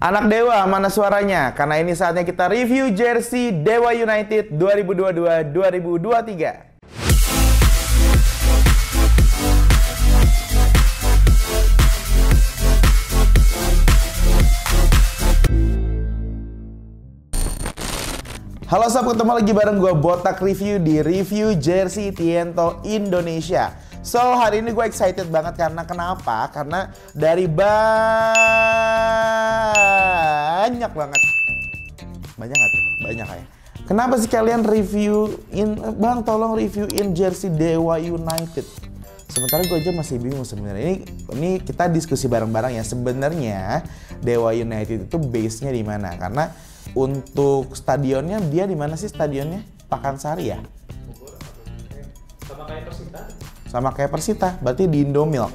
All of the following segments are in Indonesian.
Anak Dewa, mana suaranya? Karena ini saatnya kita review jersey Dewa United 2022-2023. Halo sob, ketemu lagi bareng gue Botak Review di review jersey Tiento Indonesia. So, hari ini gue excited banget karena kenapa? Karena dari banyak banget. Banyak gak tuh? Banyak ya. Kenapa sih kalian reviewin, Bang tolong reviewin jersey Dewa United? Sementara gue aja masih bingung sebenarnya. Ini kita diskusi bareng-bareng ya. Sebenarnya Dewa United itu base-nya di mana? Karena untuk stadionnya dia di mana sih stadionnya? Pakansari ya? Sama kayak Persita. Sama kayak Persita, berarti di Indomilk.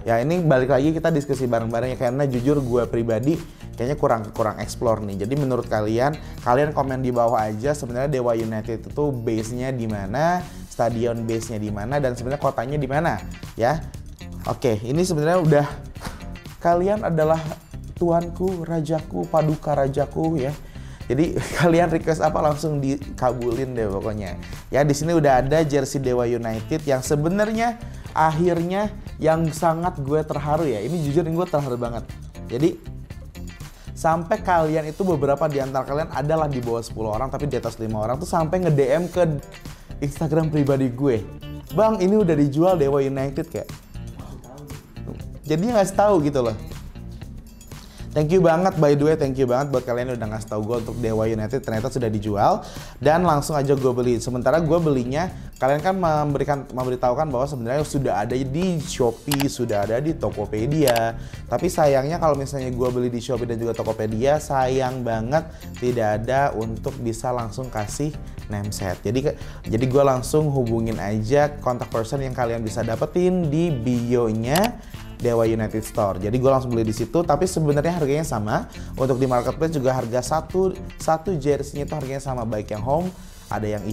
Ya ini balik lagi kita diskusi bareng-bareng ya, karena jujur gue pribadi kayaknya kurang explore nih. Jadi menurut kalian komen di bawah aja sebenarnya Dewa United itu base-nya di mana, stadion base-nya di mana, dan sebenarnya kotanya di mana ya. Oke, ini sebenarnya udah kalian adalah tuanku, rajaku, paduka rajaku ya. Jadi kalian request apa langsung dikabulin deh pokoknya. Ya di sini udah ada jersey Dewa United yang sebenarnya akhirnya yang sangat gue terharu ya. Ini jujur gue terharu banget. Jadi sampai kalian itu beberapa di antara kalian adalah di bawah 10 orang tapi di atas 5 orang tuh sampai nge-DM ke Instagram pribadi gue. Bang, ini udah dijual Dewa United kayak. Jadi ngasih tahu gitu loh. Thank you banget, by the way, thank you banget buat kalian yang udah ngasih tau gue untuk Dewa United ternyata sudah dijual dan langsung aja gue beli. Sementara gue belinya, kalian kan memberitahukan bahwa sebenarnya sudah ada di Shopee, sudah ada di Tokopedia. Tapi sayangnya kalau misalnya gue beli di Shopee dan juga Tokopedia, sayang banget tidak ada untuk bisa langsung kasih name set. Jadi gue langsung hubungin aja kontak person yang kalian bisa dapetin di bio-nya Dewa United Store. Jadi gue langsung beli di situ, tapi sebenarnya harganya sama. Untuk di marketplace juga harga satu jersey-nya itu harganya sama, baik yang home, ada yang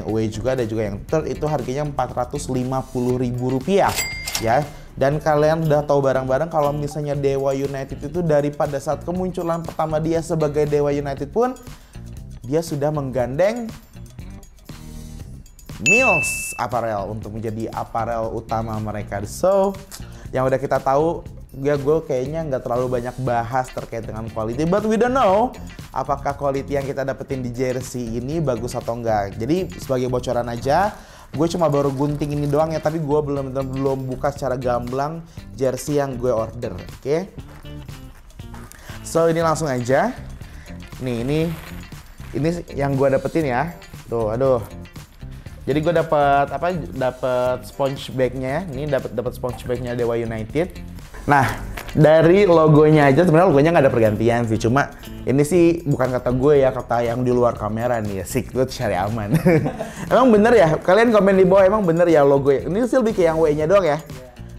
away juga, ada juga yang third, itu harganya Rp450.000 ya. Dan kalian udah tahu bareng-bareng kalau misalnya Dewa United itu daripada saat kemunculan pertama dia sebagai Dewa United pun dia sudah menggandeng Mills Apparel untuk menjadi apparel utama mereka. So, yang udah kita tahu, gue kayaknya nggak terlalu banyak bahas terkait dengan quality, but we don't know apakah quality yang kita dapetin di jersey ini bagus atau enggak. Jadi sebagai bocoran aja, gue cuma baru gunting ini doang ya, tapi gue belum buka secara gamblang jersey yang gue order, oke? So ini langsung aja, nih ini yang gue dapetin ya, tuh, aduh. Jadi gue dapat sponge bag-nya ya. Ini dapat sponge bag-nya Dewa United. Nah, dari logonya aja sebenarnya logonya nggak ada pergantian sih. Cuma ini sih bukan kata gue ya, kata yang di luar kamera nih ya. Secret cari aman. Emang bener ya? Kalian komen di bawah emang bener ya logo ya? Ini sih lebih kayak yang W-nya doang ya.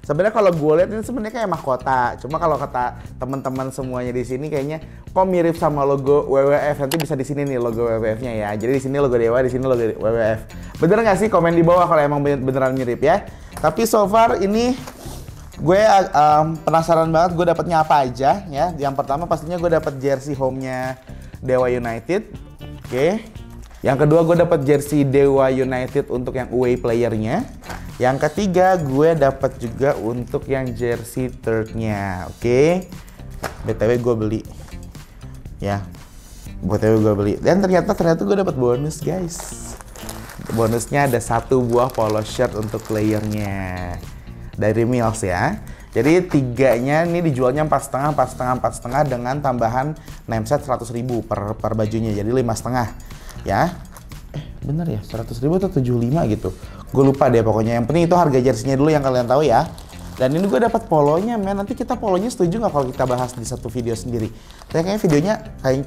Sebenarnya kalau gue lihat ini sebenarnya kayak mahkota. Cuma kalau kata teman-teman semuanya di sini kayaknya kok mirip sama logo WWF. Nanti bisa di sini nih logo WWF-nya ya. Jadi di sini logo Dewa, di sini logo WWF. Bener nggak sih? Komen di bawah kalau emang beneran mirip ya. Tapi so far ini gue penasaran banget gue dapetnya apa aja ya. Yang pertama pastinya gue dapet jersey home-nya Dewa United. Oke. Yang kedua gue dapet jersey Dewa United untuk yang away player-nya. Yang ketiga gue dapat juga untuk yang jersey third-nya, oke? BTW gue beli, ya. BTW gue beli. Dan ternyata gue dapat bonus guys. Bonusnya ada 1 buah polo shirt untuk playernya dari Mills ya. Jadi 3-nya ini dijualnya 4,5 dengan tambahan name set 100.000 per bajunya, jadi 5,5 ya. Bener ya, 100.000 atau 75 gitu. Gue lupa deh pokoknya. Yang penting itu harga jersey-nya dulu yang kalian tahu ya. Dan ini gue dapat polonya, men. Nanti kita polonya setuju nggak kalau kita bahas di satu video sendiri? Kayaknya videonya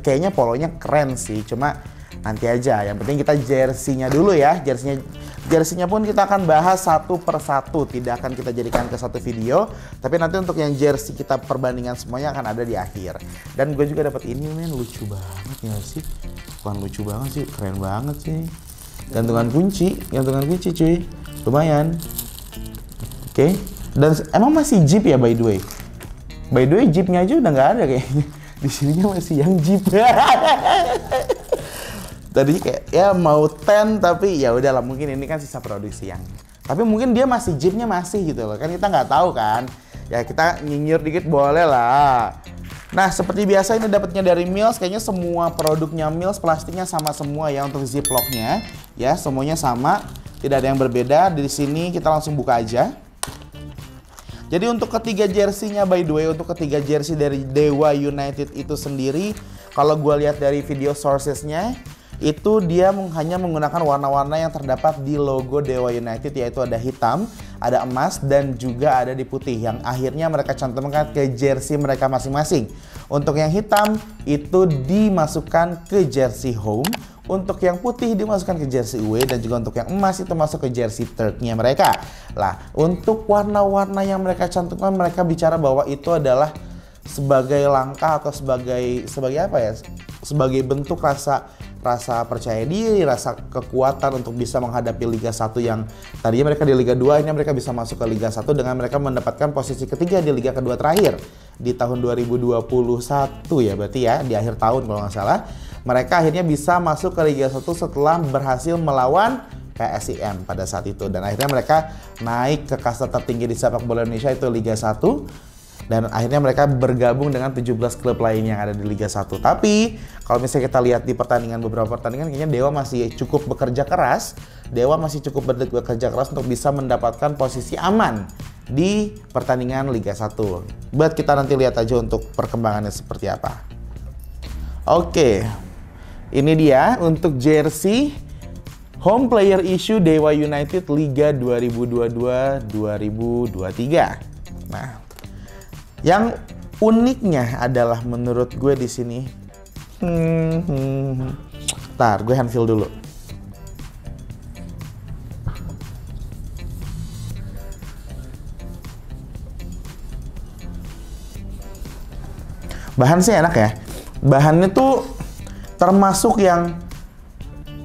kayaknya polonya keren sih. Cuma nanti aja. Yang penting kita jersey-nya dulu ya. Jersey-nya pun kita akan bahas satu per satu. Tidak akan kita jadikan ke satu video. Tapi nanti untuk yang jersey kita perbandingan semuanya akan ada di akhir. Dan gue juga dapat ini, men. Lucu banget ya sih. Bukan lucu banget sih, keren banget sih. Gantungan kunci cuy, lumayan. Oke. Dan emang masih Jeep ya by the way? By the way Jeepnya aja udah nggak ada kayaknya. Di sininya masih yang Jeep. Tadi kayak ya mau 10 tapi ya udahlah, mungkin ini kan sisa produksi yang. Tapi mungkin dia masih Jeepnya masih gitu loh. Kan kita nggak tahu kan. Ya kita nyinyir dikit boleh lah. Nah, seperti biasa ini dapatnya dari Mills. Kayaknya semua produknya Mills plastiknya sama semua ya untuk ziplocknya. Ya, semuanya sama. Tidak ada yang berbeda. Di sini kita langsung buka aja. Jadi untuk ketiga jersey-nya, by the way, untuk ketiga jersey dari Dewa United itu sendiri, kalau gue lihat dari video sources-nya, itu dia hanya menggunakan warna-warna yang terdapat di logo Dewa United, yaitu ada hitam, ada emas, dan juga ada di putih, yang akhirnya mereka cantumkan ke jersey mereka masing-masing. Untuk yang hitam, itu dimasukkan ke jersey home. Untuk yang putih dimasukkan ke jersey away, dan juga untuk yang emas itu masuk ke jersey third-nya mereka. Lah, untuk warna-warna yang mereka cantumkan, mereka bicara bahwa itu adalah sebagai langkah atau sebagai apa ya? Sebagai bentuk rasa percaya diri, rasa kekuatan untuk bisa menghadapi Liga 1 yang tadinya mereka di Liga 2, ini mereka bisa masuk ke Liga 1 dengan mereka mendapatkan posisi ketiga di Liga kedua terakhir di tahun 2021 ya, berarti ya di akhir tahun kalau nggak salah. Mereka akhirnya bisa masuk ke Liga 1 setelah berhasil melawan PSIM pada saat itu. Dan akhirnya mereka naik ke kasta tertinggi di sepak bola Indonesia, itu Liga 1. Dan akhirnya mereka bergabung dengan 17 klub lain yang ada di Liga 1. Tapi kalau misalnya kita lihat di beberapa pertandingan, kayaknya Dewa masih cukup bekerja keras. Dewa masih cukup bekerja keras untuk bisa mendapatkan posisi aman di pertandingan Liga 1. Buat kita nanti lihat aja untuk perkembangannya seperti apa. Oke. Ini dia untuk jersey home player issue Dewa United Liga 2022-2023. Nah, yang uniknya adalah menurut gue di sini. Ntar gue handfeel dulu. Bahan sih enak ya. Bahannya tuh termasuk yang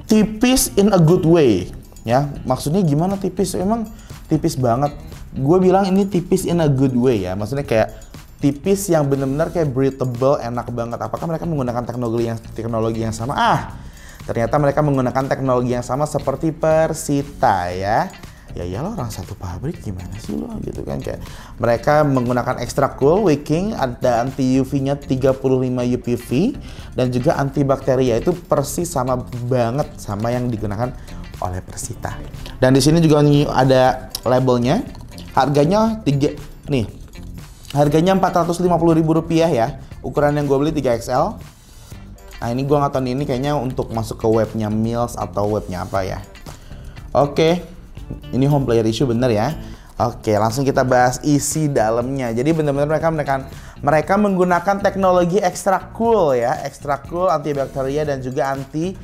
tipis in a good way ya. Maksudnya gimana tipis? Emang tipis banget. Gue bilang ini tipis in a good way ya. Maksudnya kayak tipis yang benar-benar kayak breathable, enak banget. Apakah mereka menggunakan teknologi yang sama? Ternyata mereka menggunakan teknologi yang sama seperti Persita ya. Ya iyalah, orang satu pabrik, gimana sih lo gitu kan. Kayak mereka menggunakan extra cool wicking, ada anti UV-nya 35 UPV dan juga antibakteria. Itu persis sama banget sama yang digunakan oleh Persita. Dan di sini juga ada labelnya. Harganya harganya Rp450.000 ya. Ukuran yang gue beli 3XL. Nah, ini gue nggak tahu ini kayaknya untuk masuk ke webnya Mills atau webnya apa ya. Oke. Ini home player issue bener ya. Oke, langsung kita bahas isi dalamnya. Jadi benar-benar mereka menggunakan teknologi extra cool ya, extra cool, antibakteria dan juga anti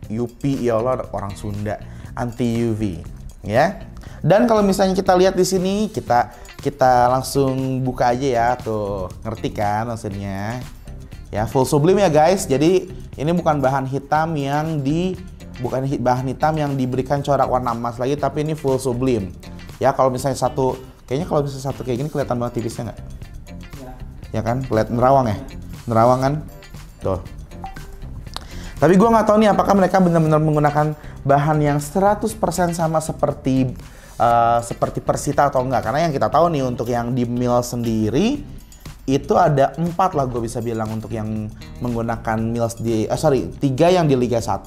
UV, ya Allah orang Sunda, anti UV ya. Dan kalau misalnya kita lihat di sini, kita langsung buka aja ya, tuh ngerti kan maksudnya? Ya full sublim ya guys. Jadi ini bukan bahan hitam yang bahan hitam yang diberikan corak warna emas lagi, tapi ini full sublim. Ya kalau misalnya satu kayak gini kelihatan banget tipisnya nggak? Ya kan, kelihatan nerawang ya, nerawang kan, tuh. Tapi gue nggak tahu nih apakah mereka benar-benar menggunakan bahan yang 100% sama seperti Persita atau enggak. Karena yang kita tahu nih untuk yang di Mills sendiri itu ada 4 lah gue bisa bilang untuk yang menggunakan Mills 3 yang di Liga 1,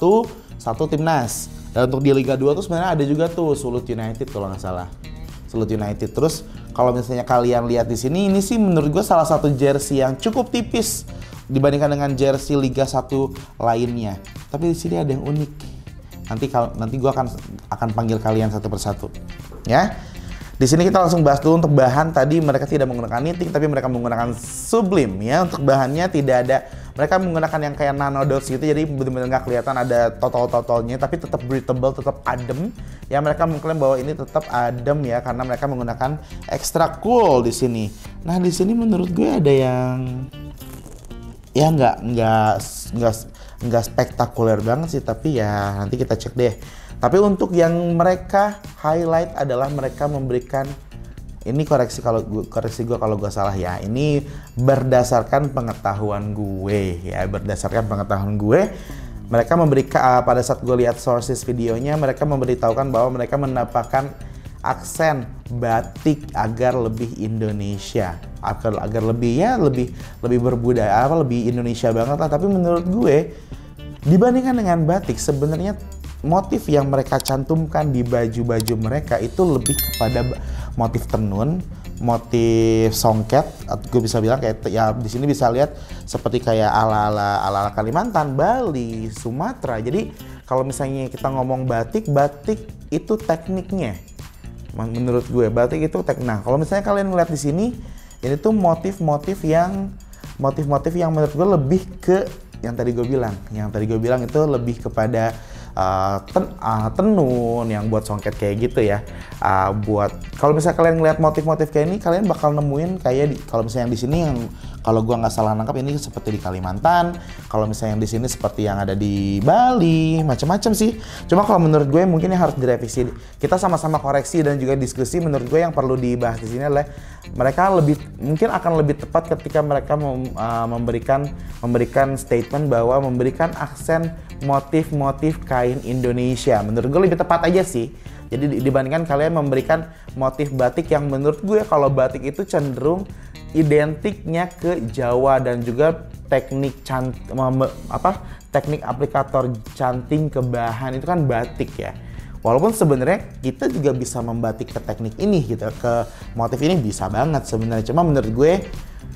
1 timnas. Dan untuk di Liga 2 tuh sebenarnya ada juga tuh Sulut United kalau nggak salah. Sulut United. Terus kalau misalnya kalian lihat di sini, ini sih menurut gue salah satu jersey yang cukup tipis dibandingkan dengan jersey Liga 1 lainnya. Tapi di sini ada yang unik. Nanti gue akan panggil kalian satu persatu. Ya. Di sini kita langsung bahas dulu untuk bahan. Tadi mereka tidak menggunakan knitting, tapi mereka menggunakan sublim ya. Untuk bahannya tidak ada, mereka menggunakan yang kayak nano dots gitu, jadi benar-benar nggak kelihatan ada totol-totolnya, tapi tetap breathable, tetap adem. Ya mereka mengklaim bahwa ini tetap adem ya, karena mereka menggunakan extra cool di sini. Nah di sini menurut gue ada yang ya nggak spektakuler banget sih, tapi ya nanti kita cek deh. Tapi untuk yang mereka highlight adalah mereka memberikan ini koreksi gue kalau gue salah ya. Ini berdasarkan pengetahuan gue ya, berdasarkan pengetahuan gue. Mereka memberikan pada saat gue lihat sources videonya, mereka memberitahukan bahwa mereka mendapatkan aksen batik agar lebih Indonesia, agar lebih berbudaya, lebih Indonesia banget lah. Tapi menurut gue dibandingkan dengan batik, sebenarnya motif yang mereka cantumkan di baju-baju mereka itu lebih kepada motif tenun, motif songket, atau gue bisa bilang kayak ya di sini bisa lihat seperti kayak ala-ala Kalimantan, Bali, Sumatera. Jadi kalau misalnya kita ngomong batik itu tekniknya. Menurut gue batik itu Nah, kalau misalnya kalian ngeliat di sini, ini tuh motif-motif yang menurut gue lebih ke yang tadi gue bilang itu lebih kepada tenun yang buat songket kayak gitu ya. Buat kalau misalnya kalian ngeliat motif-motif kayak ini, kalian bakal nemuin kayak kalau misalnya yang di sini yang kalau gua nggak salah nangkap ini seperti di Kalimantan, kalau misalnya yang di sini seperti yang ada di Bali, macam-macam sih. Cuma kalau menurut gue mungkin yang harus direvisi. Kita sama-sama koreksi dan juga diskusi. Menurut gue yang perlu dibahas di sini adalah mereka mungkin akan lebih tepat ketika mereka memberikan statement bahwa memberikan aksen motif-motif kain Indonesia. Menurut gue lebih tepat aja sih. Jadi dibandingkan kalian memberikan motif batik yang menurut gue kalau batik itu cenderung identiknya ke Jawa dan juga teknik teknik aplikator canting ke bahan itu kan batik ya. Walaupun sebenarnya kita juga bisa membatik ke teknik ini gitu, ke motif ini bisa banget sebenarnya. Cuma menurut gue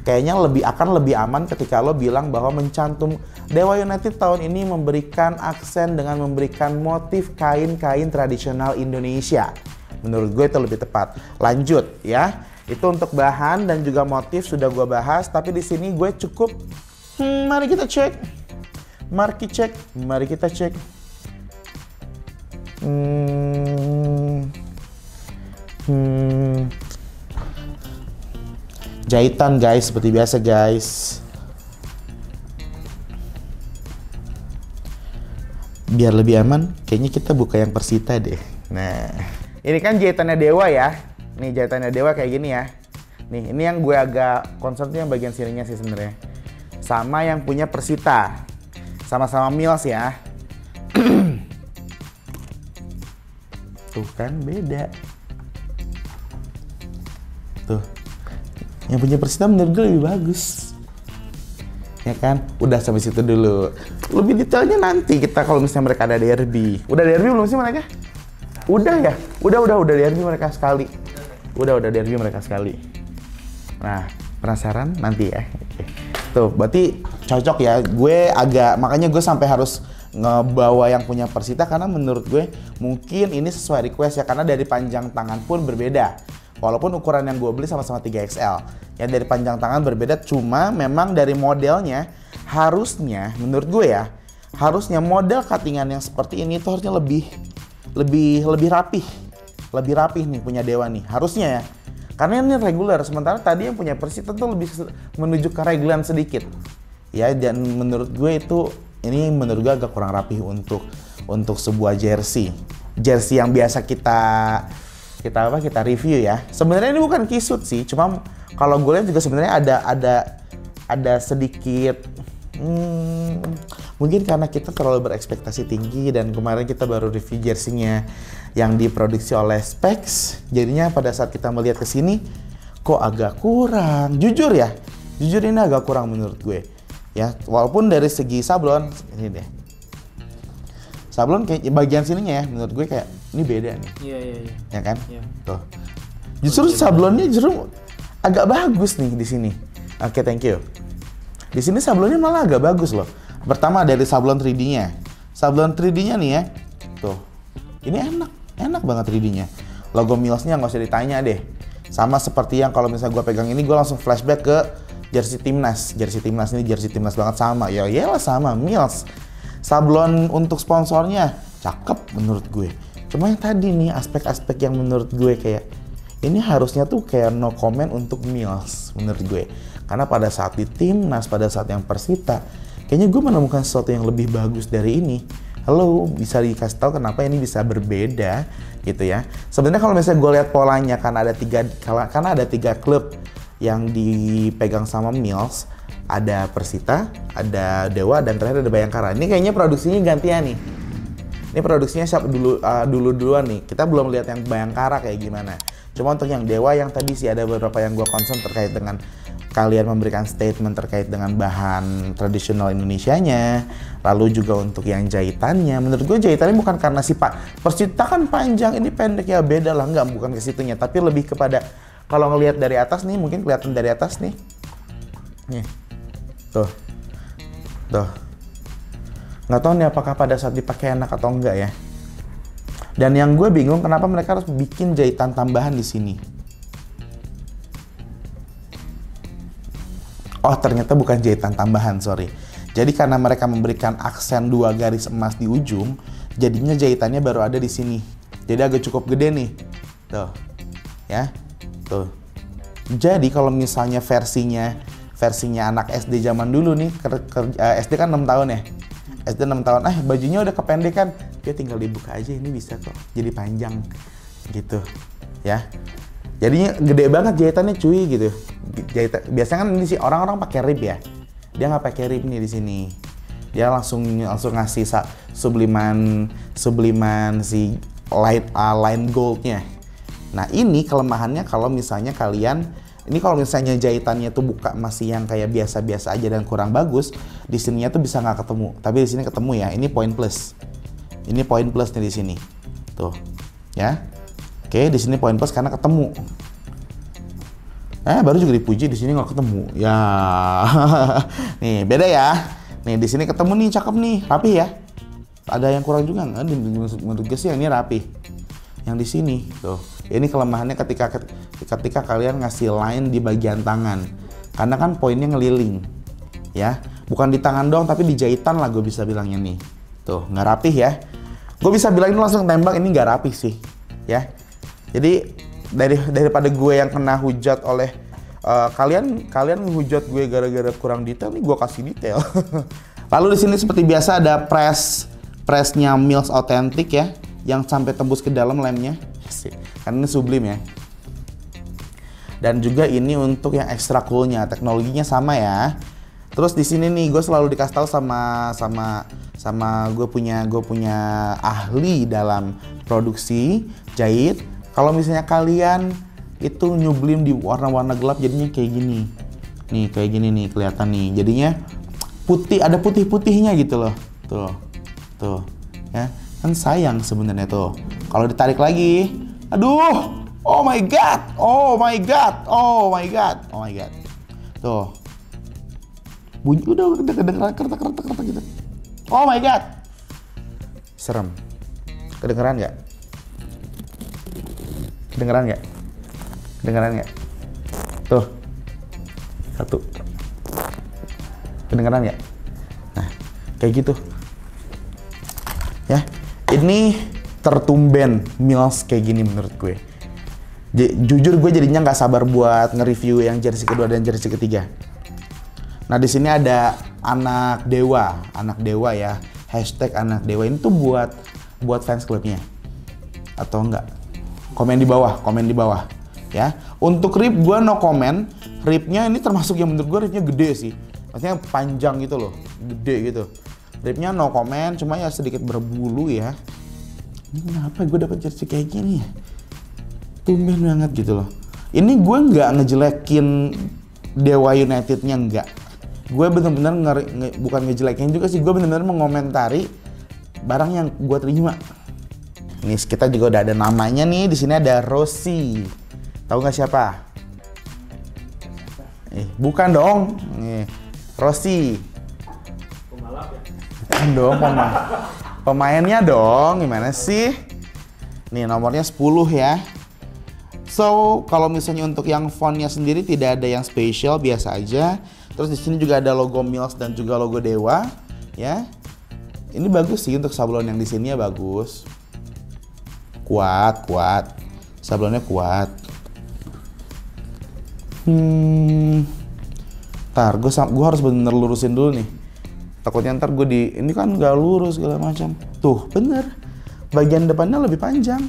kayaknya akan lebih aman ketika lo bilang bahwa mencantum Dewa United tahun ini memberikan aksen dengan memberikan motif kain-kain tradisional Indonesia. Menurut gue itu lebih tepat. Lanjut ya. Itu untuk bahan dan juga motif sudah gue bahas, tapi di sini gue cukup mari kita cek. Jahitan guys, seperti biasa guys. Biar lebih aman, kayaknya kita buka yang Persita deh. Nah, ini kan jahitannya Dewa ya. Nih jahitannya Dewa kayak gini ya. Nih, ini yang gue agak concern tuh yang bagian sininya sih sebenarnya. Sama yang punya Persita. Sama-sama Mills ya. Tuh kan beda. Tuh. Yang punya Persita menurut gue lebih bagus. Ya kan? Udah sampai situ dulu. Lebih detailnya nanti kita kalau misalnya mereka ada derby. Udah derby belum sih mereka? Udah ya? Udah derby mereka sekali. Udah derby mereka sekali. Nah, penasaran nanti ya. Oke. Tuh, berarti cocok ya. Makanya gue sampai harus ngebawa yang punya Persita karena menurut gue mungkin ini sesuai request ya, karena dari panjang tangan pun berbeda. Walaupun ukuran yang gue beli sama-sama 3XL. Yang dari panjang tangan berbeda, cuma memang dari modelnya harusnya menurut gue ya, harusnya model cuttingan yang seperti ini itu harusnya lebih rapih. Lebih rapih nih punya Dewa nih, harusnya ya. Karena ini regular, sementara tadi yang punya Persita tuh lebih menuju ke regulan sedikit. Ya, dan menurut gue ini menurut gue agak kurang rapih untuk sebuah jersey. Jersey yang biasa kita review ya. Sebenarnya ini bukan kisut sih, cuma kalau gue lihat juga sebenarnya ada sedikit mungkin karena kita terlalu berekspektasi tinggi dan kemarin kita baru review jersey-nya yang diproduksi oleh Specs, jadinya pada saat kita melihat ke sini kok agak kurang. Jujur ini agak kurang menurut gue. Ya, walaupun dari segi sablon ini deh. Sablon kayak bagian sininya ya menurut gue kayak ini beda nih. Iya. Ya kan? Iya. Tuh. Justru sablonnya agak bagus nih di sini. Oke, thank you. Di sini sablonnya malah agak bagus loh. Pertama dari sablon 3D-nya. Sablon 3D-nya nih ya. Tuh. Ini enak banget 3D-nya. Logo Mills-nya nggak usah ditanya deh. Sama seperti yang kalau misalnya gue pegang ini, gue langsung flashback ke jersey timnas. Jersey timnas ini jersey timnas banget sama. Ya iyalah sama Mills. Sablon untuk sponsornya cakep menurut gue. Cuma yang tadi nih aspek-aspek yang menurut gue kayak ini harusnya tuh kayak no comment untuk Mills menurut gue. Karena pada saat di timnas, pada saat yang Persita, kayaknya gue menemukan sesuatu yang lebih bagus dari ini. hello, bisa dikasih tahu kenapa ini bisa berbeda gitu ya. Sebenarnya kalau misalnya gue lihat polanya, karena ada tiga klub yang dipegang sama Mills, ada Persita, ada Dewa, dan terakhir ada Bayangkara. Ini kayaknya produksinya gantian nih. Ini produksinya siapa duluan nih. Kita belum lihat yang Bayangkara kayak gimana. Cuma untuk yang Dewa yang tadi sih ada beberapa yang gue concern terkait dengan kalian memberikan statement terkait dengan bahan tradisional Indonesianya. Lalu juga untuk yang jahitannya, menurut gue jahitannya bukan karena si Pak Persita kan panjang, ini pendek ya beda lah, nggak, bukan ke situnya, tapi lebih kepada kalau ngelihat dari atas nih, mungkin kelihatan dari atas nih. Nih. Tuh. Nggak tahu nih apakah pada saat dipakai enak atau enggak ya. Dan yang gue bingung kenapa mereka harus bikin jahitan tambahan di sini. Oh, ternyata bukan jahitan tambahan, sorry. Jadi karena mereka memberikan aksen 2 garis emas di ujung, jadinya jahitannya baru ada di sini. Jadi agak cukup gede nih. Tuh. Ya. Tuh. Jadi kalau misalnya versinya anak SD zaman dulu nih, SD kan 6 tahun ya. SD 6 tahun, bajunya udah kependekan, dia tinggal dibuka aja, ini bisa kok jadi panjang gitu ya. Jadinya gede banget jahitannya cuy gitu. Biasanya kan ini sih orang-orang pakai rib ya, dia nggak pakai rib nih di sini, dia langsung ngasih subliman si line goldnya. Nah ini kelemahannya kalau misalnya kalau misalnya jahitannya tuh buka masih yang kayak biasa-biasa aja dan kurang bagus, di sininya tuh bisa nggak ketemu. Tapi di sini ketemu ya. Ini poin plus. Ini poin plus nih di sini. Tuh, ya. Oke, di sini poin plus karena ketemu. Baru juga dipuji di sini nggak ketemu. Ya, nih beda ya. Nih di sini ketemu nih, cakep nih, rapi ya. Ada yang kurang juga nggak? Menurut gue sih yang ini rapi. Yang di sini, tuh. Ini kelemahannya ketika kalian ngasih line di bagian tangan, karena kan poinnya ngeliling, ya, bukan di tangan doang tapi di jahitan lah gue bisa bilangnya nih, tuh nggak rapih ya. Gue bisa bilang ini langsung tembak, ini nggak rapih sih, ya. Jadi daripada gue yang kena hujat oleh kalian menghujat gue gara-gara kurang detail, nih gue kasih detail. Lalu di sini seperti biasa ada pressnya Mills Authentic ya, yang sampai tembus ke dalam lemnya. Karena ini sublim ya. Dan juga ini untuk yang extra coolnya, teknologinya sama ya. Terus di sini nih gue selalu dikasih tahu sama gue punya ahli dalam produksi jahit. Kalau misalnya kalian itu nyublim di warna-warna gelap jadinya kayak gini. Nih kayak gini nih kelihatan nih. Jadinya putih, ada putih-putihnya gitu loh. Tuh. Ya. Kan sayang sebenarnya tuh. Kalau ditarik lagi, aduh, oh my god. Tuh. Bunyi udah kedengeran kertek gitu. Oh my god. Serem. Kedengeran nggak? Tuh. Satu. Kedengeran nggak? Nah, kayak gitu. Ya. Ini tertumben Mills kayak gini menurut gue. Jujur gue jadinya nggak sabar buat nge-review yang jersey kedua dan jersey ketiga. Nah di sini ada anak dewa ya, #anak dewa ini tuh buat fans klubnya atau enggak? Komen di bawah ya. Untuk rib gue no comment. Ribnya ini termasuk yang menurut gue ribnya gede sih, maksudnya panjang gitu loh, gede gitu. Ribnya no comment, cuma ya sedikit berbulu ya. Ini kenapa gue dapet jersey kayak gini ya? Tumben banget gitu loh. Ini gue nggak ngejelekin Dewa United-nya, nggak. Gue bener-bener bukan ngejelekin juga sih, gue bener-bener mengomentari barang yang gue terima. Nih kita juga udah ada namanya nih, di sini ada Rossi. Tahu nggak siapa? Bukan dong. Nih, Rossi. Bukan dong, pemainnya dong, gimana sih? Nih nomornya 10 ya. So, kalau misalnya untuk yang fontnya sendiri tidak ada yang spesial, biasa aja. Terus di sini juga ada logo Mills dan juga logo Dewa, ya. Ini bagus sih untuk sablon yang di sini ya, bagus. Kuat. Sablonnya kuat. Ntar gue harus bener lurusin dulu nih. Takutnya ntar gue ini kan nggak lurus segala macam. Tuh bener, bagian depannya lebih panjang.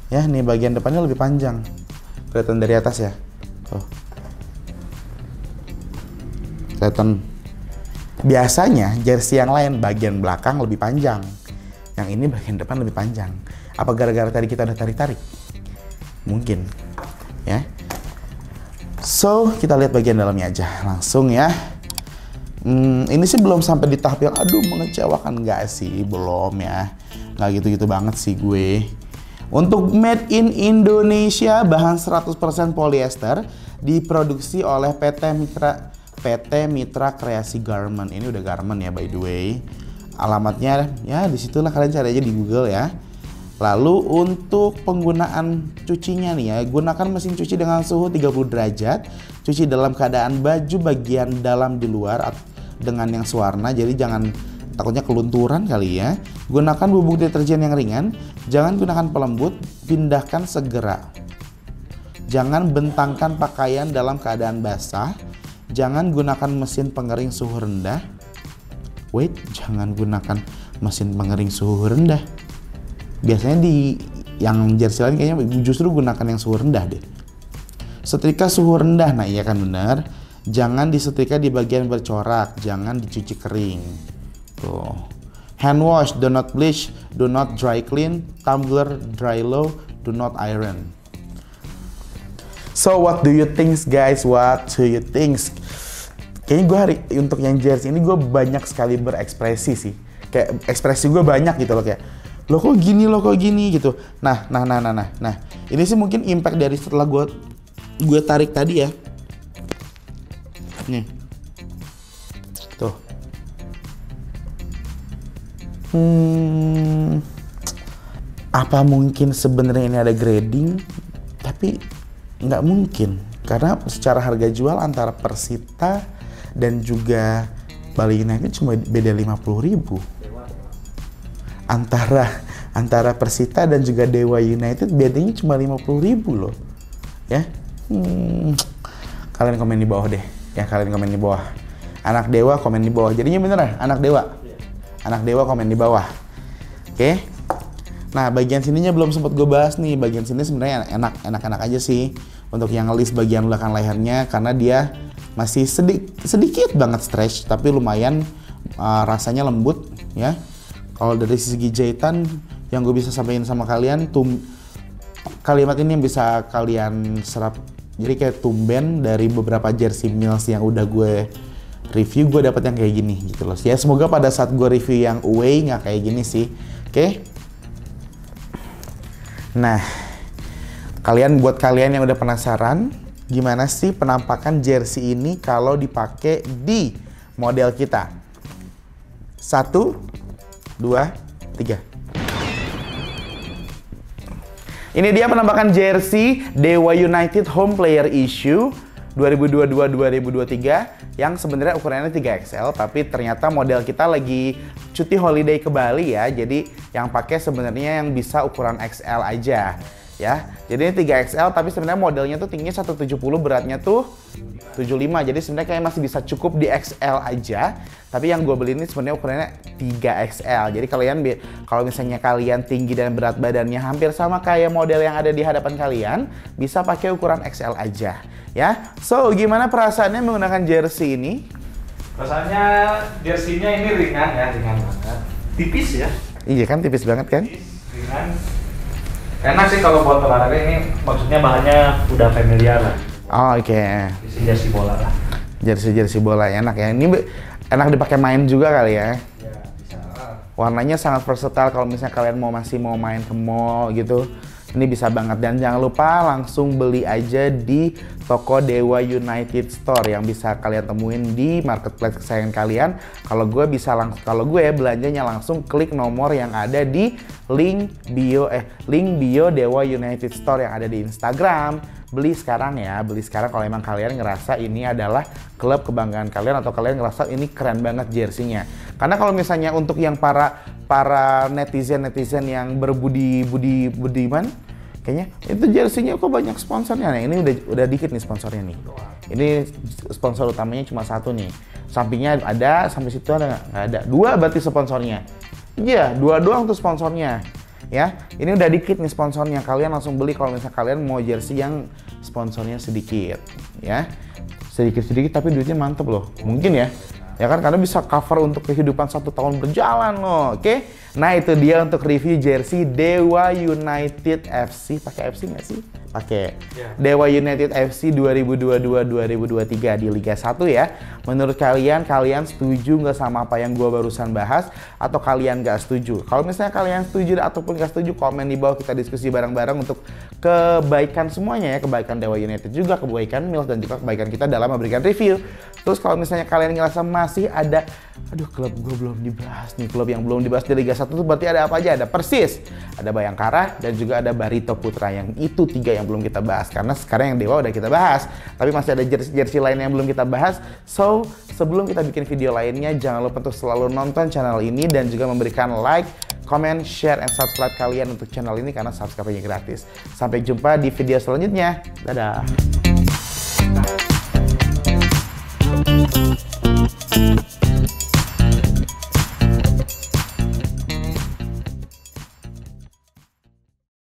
Ya nih bagian depannya lebih panjang. Kelihatan dari atas ya. Tuh. Kelihatan. Biasanya jersey yang lain bagian belakang lebih panjang. Yang ini bagian depan lebih panjang. Apa gara-gara tadi kita udah tarik-tarik? Mungkin. Ya. So, kita lihat bagian dalamnya aja. Langsung ya. Ini sih belum sampai di tahap yang aduh mengecewakan. Nggak sih, belum ya. Nggak gitu-gitu banget sih gue. Untuk made in Indonesia, bahan 100% polyester, diproduksi oleh PT Mitra Kreasi Garment. Ini udah garment ya by the way. Alamatnya ya disitulah, kalian cari aja di Google ya. Lalu untuk penggunaan cucinya nih ya, gunakan mesin cuci dengan suhu 30 derajat. Cuci dalam keadaan baju bagian dalam di luar dengan yang sewarna, jadi jangan takutnya kelunturan kali ya. Gunakan bubuk deterjen yang ringan, jangan gunakan pelembut, pindahkan segera. Jangan bentangkan pakaian dalam keadaan basah. Jangan gunakan mesin pengering suhu rendah. Wait, jangan gunakan mesin pengering suhu rendah. Biasanya di yang jersey lain kayaknya justru gunakan yang suhu rendah deh. Setrika suhu rendah, nah iya kan benar. Jangan disetrika di bagian bercorak, jangan dicuci kering. Tuh. Hand wash, do not bleach, do not dry clean, tumbler, dry low, do not iron. So what do you think guys? What do you think? Kayaknya gue untuk yang jersey ini gue banyak sekali berekspresi sih. Kayak ekspresi gue banyak gitu loh, kayak lo kok gini gitu. Nah. Ini sih mungkin impact dari setelah gue tarik tadi ya. Nih. Tuh. Apa mungkin sebenarnya ini ada grading? Tapi nggak mungkin. Karena secara harga jual antara Persita dan juga Bali United cuma beda 50.000. Antara Persita dan juga Dewa United bedanya cuma 50.000 loh. Ya. Kalian komen di bawah deh. Ya, kalian komen di bawah. Anak Dewa komen di bawah. Jadinya bener ya, anak Dewa. Anak Dewa komen di bawah. Oke. Nah, bagian sininya belum sempat gue bahas nih. Bagian sini sebenarnya enak-enak aja sih untuk yang ngelis bagian belakang lehernya, karena dia masih sedikit banget stretch, tapi lumayan rasanya lembut ya. Kalau dari segi jahitan yang gue bisa sampaikan sama kalian, kalimat ini yang bisa kalian serap. Jadi kayak tumben dari beberapa jersey Mills yang udah gue review, gue dapet yang kayak gini gitu loh. Ya semoga pada saat gue review yang away nggak kayak gini sih. Oke. Nah, buat kalian yang udah penasaran, gimana sih penampakan jersey ini kalau dipakai di model kita? 1, 2, 3. Ini dia penampakan jersey Dewa United Home Player Issue 2022-2023 yang sebenarnya ukurannya 3XL, tapi ternyata model kita lagi cuti holiday ke Bali ya. Jadi yang pakai sebenarnya yang bisa ukuran XL aja ya. Jadi ini 3XL, tapi sebenarnya modelnya tuh tingginya 170, beratnya tuh 75. Jadi sebenarnya kayak masih bisa cukup di XL aja. Tapi yang gue beli ini sebenarnya ukurannya 3XL. Jadi kalau misalnya kalian tinggi dan berat badannya hampir sama kayak model yang ada di hadapan kalian, bisa pakai ukuran XL aja ya. So, gimana perasaannya menggunakan jersey ini? Rasanya jersey-nya ini ringan ya, ringan banget. Tipis ya. Iya kan, tipis banget kan? Tipis, ringan. Enak sih kalau buat olahraga ini, maksudnya bahannya udah familiar lah. Oh, oke. Jersey bola lah. Jersey bola enak ya. Ini enak dipakai main juga kali ya. Ya, bisa. Warnanya sangat versatile kalau misalnya kalian masih mau main ke mall gitu. Ini bisa banget, dan jangan lupa langsung beli aja di toko Dewa United Store yang bisa kalian temuin di marketplace kesayangan kalian. Kalau gue belanjanya langsung klik nomor yang ada di link bio Dewa United Store yang ada di Instagram. Beli sekarang ya, beli sekarang kalau emang kalian ngerasa ini adalah klub kebanggaan kalian atau kalian ngerasa ini keren banget jersey-nya. Karena kalau misalnya untuk yang para netizen yang berbudiman, kayaknya itu jersey-nya kok banyak sponsornya. Nah, ini udah dikit nih sponsornya nih. Ini sponsor utamanya cuma satu nih. Sampingnya ada, sampai situ ada nggak ada. 2 berarti sponsornya. Iya, 2 doang tuh sponsornya. Ya, ini udah dikit nih sponsornya. Kalian langsung beli kalau misalnya kalian mau jersey yang sponsornya sedikit, ya. Sedikit-sedikit tapi duitnya mantep loh. Mungkin ya. Ya kan, karena bisa cover untuk kehidupan 1 tahun berjalan loh, oke? Nah itu dia untuk review jersey Dewa United FC. Pakai FC nggak sih? Pakai. Yeah. Dewa United FC 2022-2023 di Liga 1 ya. Menurut kalian setuju nggak sama apa yang gua barusan bahas? Atau kalian nggak setuju? Kalau misalnya kalian setuju ataupun nggak setuju, komen di bawah, kita diskusi bareng-bareng untuk kebaikan semuanya ya. Kebaikan Dewa United juga, kebaikan Mills, dan juga kebaikan kita dalam memberikan review. Terus kalau misalnya kalian ngerasa masih ada, aduh klub gue belum dibahas nih, klub yang belum dibahas di Liga 1 itu berarti ada apa aja? Ada Persis, ada Bayangkara, dan juga ada Barito Putra. Yang itu 3 yang belum kita bahas, karena sekarang yang Dewa udah kita bahas. Tapi masih ada jersey lain yang belum kita bahas. So, sebelum kita bikin video lainnya, jangan lupa untuk selalu nonton channel ini dan juga memberikan like, comment, share, and subscribe kalian untuk channel ini karena subscribe-nya gratis. Sampai jumpa di video selanjutnya. Dadah!